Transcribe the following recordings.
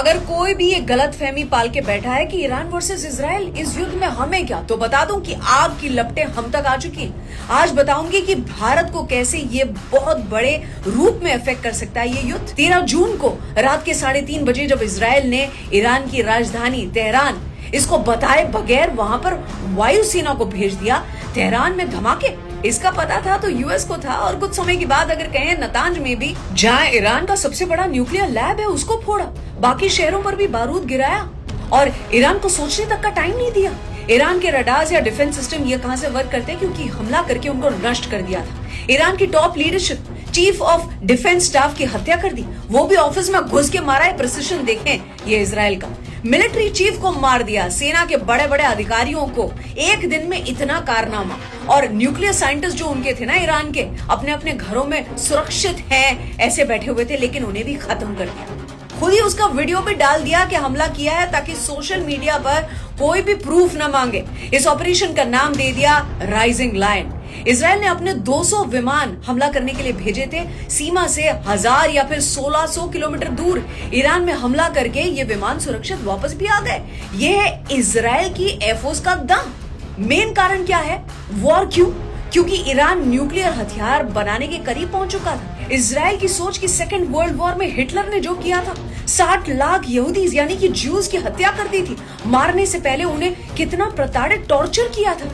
अगर कोई भी ये गलत फहमी पाल के बैठा है कि ईरान वर्सेस इजराइल, इस युद्ध में हमें क्या, तो बता दूं कि आग की लपटें हम तक आ चुकी हैं। आज बताऊंगी कि भारत को कैसे ये बहुत बड़े रूप में अफेक्ट कर सकता है ये युद्ध। 13 जून को रात के 3:30 बजे जब इजराइल ने ईरान की राजधानी तेहरान इसको बताए बगैर वहां पर वायुसेना को भेज दिया, तेहरान में धमाके। इसका पता था तो यूएस को था, और कुछ समय के बाद अगर कहें नतांज में भी, जहां ईरान का सबसे बड़ा न्यूक्लियर लैब है, उसको फोड़ा, बाकी शहरों पर भी बारूद गिराया और ईरान को सोचने तक का टाइम नहीं दिया। ईरान के रडार्स या डिफेंस सिस्टम ये कहां से वर्क करते हैं, क्योंकि हमला करके उनको नष्ट कर दिया था। ईरान की top leadership, chief of defence staff की हत्या कर दी, वो भी ऑफिस में घुस के मारा है। प्रिसिशन देखें ये इजराइल का। मिलिट्री चीफ को मार दिया, सेना के बड़े बड़े अधिकारियों को, एक दिन में इतना कारनामा। और न्यूक्लियर साइंटिस्ट जो उनके थे ना ईरान के, अपने अपने घरों में सुरक्षित हैं ऐसे बैठे हुए थे, लेकिन उन्हें भी खत्म कर दिया। खुद ही उसका वीडियो भी डाल दिया कि हमला किया है, ताकि सोशल मीडिया पर कोई भी प्रूफ न मांगे। इस ऑपरेशन का नाम दे दिया राइजिंग लायन। इजराइल ने अपने 200 विमान हमला करने के लिए भेजे थे, सीमा से 1000 या फिर 1600 किलोमीटर दूर। ईरान में हमला करके ये विमान सुरक्षित वापस भी आ गए। ये है इजराइल की एयरफोर्स का दम। मेन कारण क्या है? वॉर क्यों? क्योंकि ईरान न्यूक्लियर हथियार बनाने के करीब पहुंच चुका था। इजराइल की सोच की सेकेंड वर्ल्ड वॉर में हिटलर ने जो किया था, 60 लाख यहूदीज यानी कि ज्यूज की हत्या कर दी थी। मारने से पहले उन्हें कितना प्रताड़ित, टॉर्चर किया था।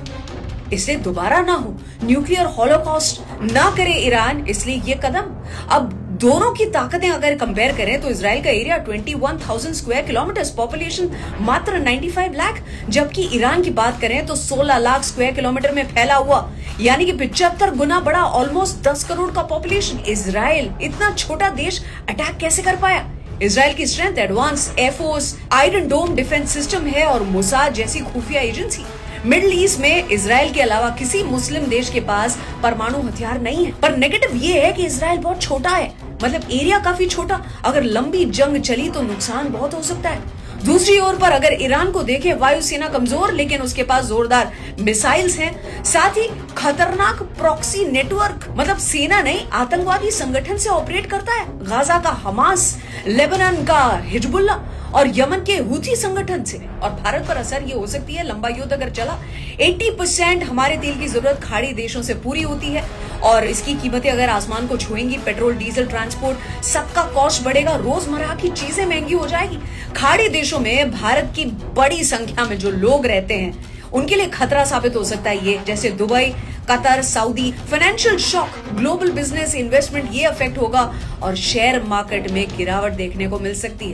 इसलिए दोबारा ना हो, न्यूक्लियर हॉलोकॉस्ट ना करे ईरान, इसलिए ये कदम। अब दोनों की ताकतें अगर कंपेयर करें तो इजराइल का एरिया 21,000 स्क्वायर किलोमीटर, पॉपुलेशन मात्र 95 लाख, जबकि ईरान की बात करें तो 16 लाख स्क्वायर किलोमीटर में फैला हुआ, यानी कि 75 गुना बड़ा, ऑलमोस्ट 10 करोड़ का पॉपुलेशन। इजराइल इतना छोटा देश अटैक कैसे कर पाया? इजराइल की स्ट्रेंथ एडवांस एयरफोर्स, आयरन डोम डिफेंस सिस्टम है और मोसाद जैसी खुफिया एजेंसी। मिडिल ईस्ट में इजराइल के अलावा किसी मुस्लिम देश के पास परमाणु हथियार नहीं है। पर नेगेटिव ये है कि इजराइल बहुत छोटा है, मतलब एरिया काफी छोटा। अगर लंबी जंग चली तो नुकसान बहुत हो सकता है। दूसरी ओर पर अगर ईरान को देखें, वायुसेना कमजोर, लेकिन उसके पास जोरदार मिसाइल्स हैं, साथ ही खतरनाक प्रॉक्सी नेटवर्क, मतलब सेना नहीं, आतंकवादी संगठन से ऑपरेट करता है। गाजा का हमास, लेबनान का हिजबुल्ला और यमन के हुथी संगठन से। और भारत पर असर ये हो सकती है, लंबा युद्ध अगर चला, 80% हमारे तेल की जरूरत खाड़ी देशों से पूरी होती है, और इसकी कीमतें अगर आसमान को छुएंगी, पेट्रोल, डीजल, ट्रांसपोर्ट, सबका कॉस्ट बढ़ेगा, रोजमर्रा की चीजें महंगी हो जाएगी। खाड़ी देशों में भारत की बड़ी संख्या में जो लोग रहते हैं, उनके लिए खतरा साबित हो सकता है ये, जैसे Dubai, Qatar, Saudi. Financial shock, global business, investment, ये अफेक्ट होगा और शेयर मार्केट में गिरावट देखने को मिल सकती है।